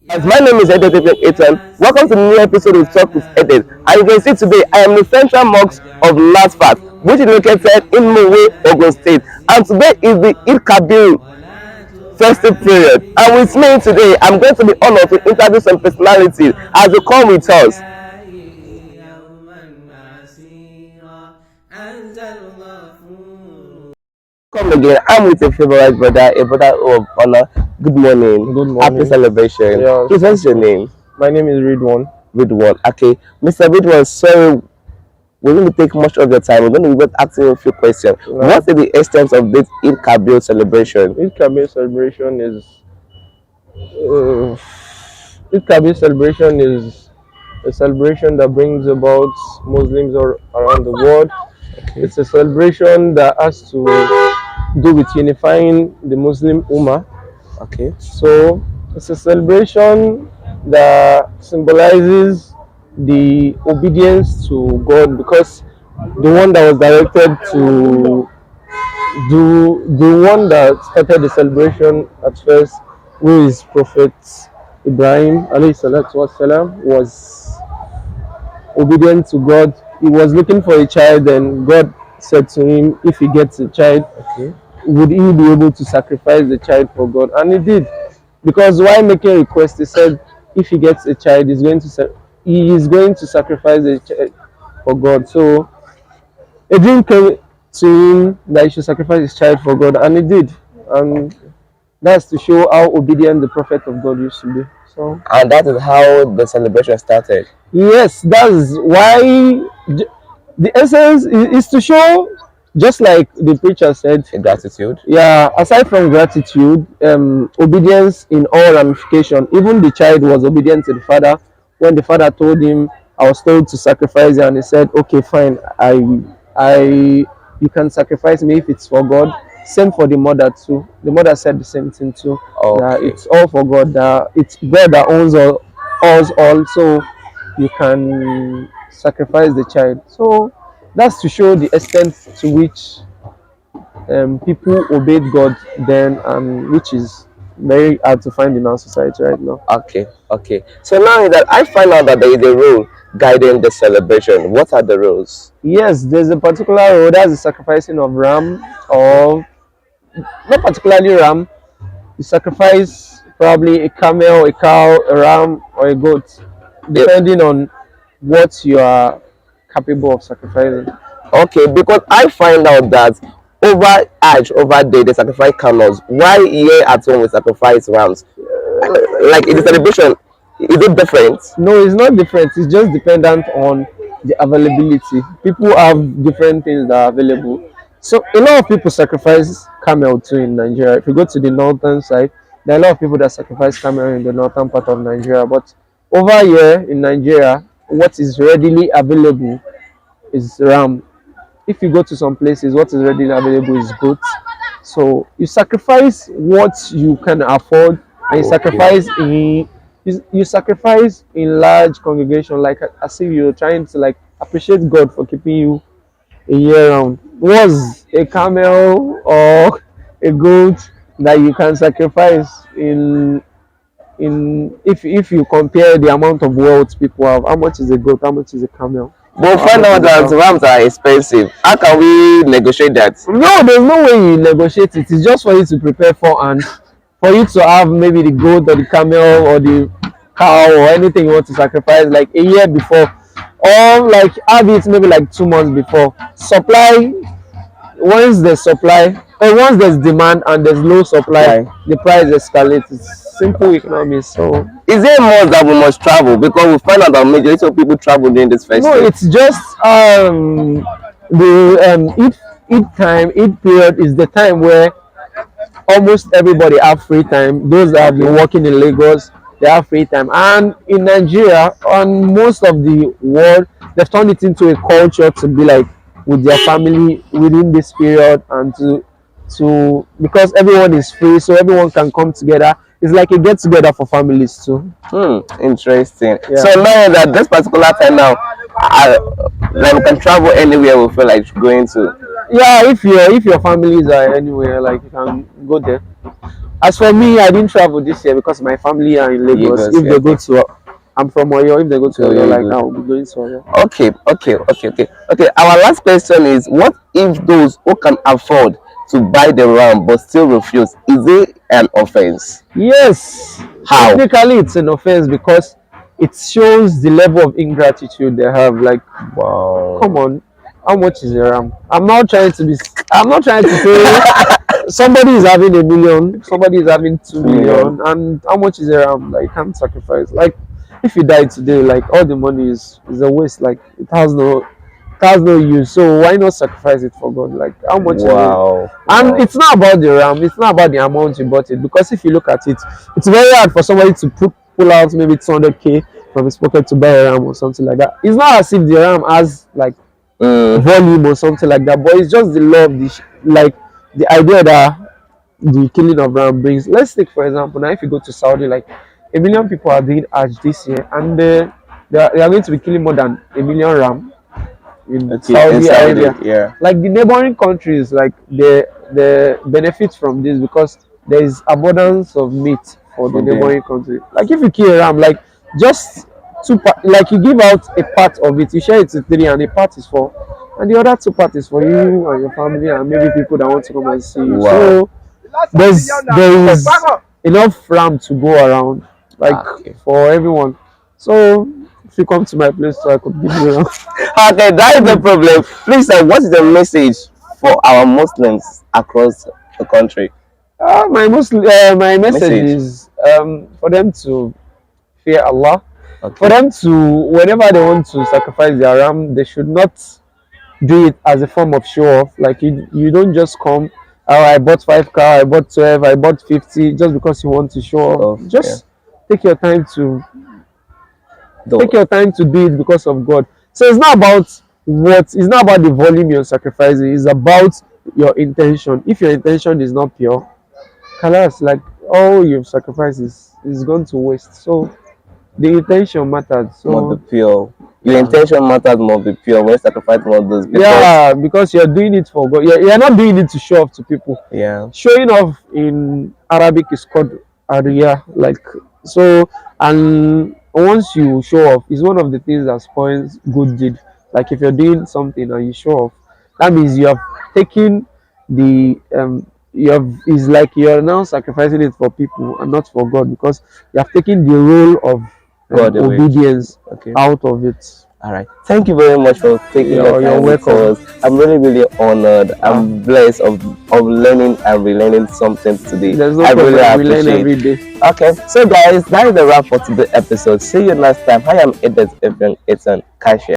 As my name is Eid-el-kabir. Welcome to the new episode of Talk with Eid. And you can see today I am in the central mosque of Nasfat, which is located in Mowe, Ogun State. And today is the Eid-el-kabir festive period. And with me today, I'm going to be honored to interview some personalities as they come with us. Come again. I'm with a favorite brother, a brother of honor. Good morning. Good morning. Happy celebration. Yeah. Please, what's your name? My name is Ridwan. Ridwan. Okay, Mr. Ridwan, sorry, we won't take much of your time. We're going to be asking you a few questions. No. What is the extent of this Eid-el-kabir celebration? Eid-el-kabir celebration is Eid-el-kabir celebration is a celebration that brings about Muslims around the world. Okay. It's a celebration that has to do with unifying the Muslim Ummah. Okay. So it's a celebration that symbolizes the obedience to God, because the one that was directed to do, the one that started the celebration at first, who is Prophet Ibrahim alayhi salatu wasalam, was obedient to God. He was looking for a child, and God said to him, if he gets a child, Okay. would he be able to sacrifice the child for God? And he did, because while making a request, he said if he gets a child, he is going to sacrifice the child for God. So a dream came to him that he should sacrifice his child for God, and he did. And that's to show how obedient the prophet of God used to be. So, And that is how the celebration started. yes, that's why the essence is to show, just like the preacher said, Gratitude. yeah, aside from gratitude, obedience in all ramification. Even the child was obedient to the father. When the father told him, I was told to sacrifice you, and he said, okay, fine, you can sacrifice me if it's for God. Same for the mother too. The mother said the same thing too. That Okay. it's all for God. That it's God that owns us all. So you can sacrifice the child. So that's to show the extent to which people obeyed God then, and which is very hard to find in our society right now. Okay. Okay. So now that I find out that there is a rule guiding the celebration, what are the rules? Yes, there's a particular role, that's the sacrificing of ram, or not particularly ram. You sacrifice probably a camel, a cow, a ram, or a goat, depending on what you are capable of sacrificing. Okay, because I find out that over Hajj, over day, they sacrifice camels. Why here at home we sacrifice rams? Like in the celebration, is it different? No, it's not different. It's just dependent on the availability. People have different things that are available. So a lot of people sacrifice camel too in Nigeria. If you go to the northern side, there are a lot of people that sacrifice camel in the northern part of Nigeria. But over here in Nigeria, what is readily available is ram. If you go to some places, what is readily available is goat. So you sacrifice what you can afford, and you Okay. sacrifice you sacrifice in large congregation, like as if you're trying to like appreciate God for keeping you a year round. Was a camel or a goat that you can sacrifice in if you compare the amount of wealth people have, how much is a goat, how much is a camel? But we find out that rams are expensive. How can we negotiate that? No, there's no way you negotiate it. It's just for you to prepare for, and for you to have maybe the goat or the camel or the cow or anything you want to sacrifice like a year before, or like have it maybe like 2 months before. Supply, once there's supply, or once there's demand and there's low supply, Right. the price escalates. It's simple economics. So Is there more that we must travel? Because we find out that majority of people travel during this no, festival. it's just the Eid period is the time where almost everybody have free time. Those that have been working in Lagos, they have free time. And in Nigeria, and most of the world, they've turned it into a culture to be like with their family within this period, and to because everyone is free, so everyone can come together. It's like a get together for families too. Interesting. Yeah. So now that this particular time now, like we can travel anywhere we feel like going to. Yeah, if your families are anywhere, like you can go there. As for me, I didn't travel this year because my family are in Lagos. Lagos, If yeah, they go okay. to, I'm from Oyo. If they go to So Oyo, you're like good. I will be going to Oyo. Okay. Our last question is: what if those who can afford to buy the ram but still refuse? Is it an offense? Yes, How? technically it's an offense because it shows the level of ingratitude they have. Like, come Wow. on, how much is a ram? I'm not trying to be. I'm not trying to say somebody is having a million, somebody is having two 2 million. million, and how much is a ram? Like, you can't sacrifice. Like, if you die today, like all the money is a waste. Like, it has no use. So why not sacrifice it for God? Like, how much is it? Wow. And Wow. it's not about the ram. It's not about the amount you bought it. Because if you look at it, it's very hard for somebody to pull out maybe 200K from his pocket to buy a ram or something like that. It's not as if the ram has like Mm, volume or something like that, but it's just the love, like the idea that the killing of ram brings. Let's take for example now, if you go to Saudi, like 1 million people are doing Hajj this year, and they are going to be killing more than 1 million ram in okay. In Saudi Saudi, Arabia. yeah. Like the neighboring countries, like they benefit from this because there is abundance of meat for the For them. neighboring country. Like if you kill a ram, like just like you give out a part of it, you share it to three, and a part is for, and the other two part is for you and your family and maybe people that want to come and see you. Wow. So there is enough ram to go around, like Okay. for everyone. So if you come to my place, so I could give you ram. Okay, that is the problem. Please, what is the message for our Muslims across the country? My message Message. is for them to fear Allah. For Okay. them to, whenever they want to sacrifice their ram, they should not do it as a form of show off. Like you don't just come, oh, I bought 5 car, I bought 12, I bought 50, just because you want to show off. So, yeah. Just take your time to Do take your time to do it because of God. So it's not about it's not about the volume you're sacrificing, it's about your intention. If your intention is not pure, colors like all you've sacrificed is going to waste. So the intention matters. must be So pure. Your yeah, intention matters, must be pure when sacrificing all those, because yeah, because you're doing it for God. You're not doing it to show off to people. yeah. Showing off in Arabic is called ariya. Like so, and once you show off, it's one of the things that spoils good deed. Like if you're doing something and you show off, that means you have taken the you have is like you're now sacrificing it for people and not for God, because you have taken the role of God away. obedience Okay. out of it. All right. Thank you very much for taking your You're time with welcome. us. I'm really, really honored. Ah, I'm blessed of learning and relearning something today. there's no I really problem. We learn appreciate. every day. Okay, so guys, that is the wrap for today's episode. See you next time. I am Edith Evan Ethan Cashier.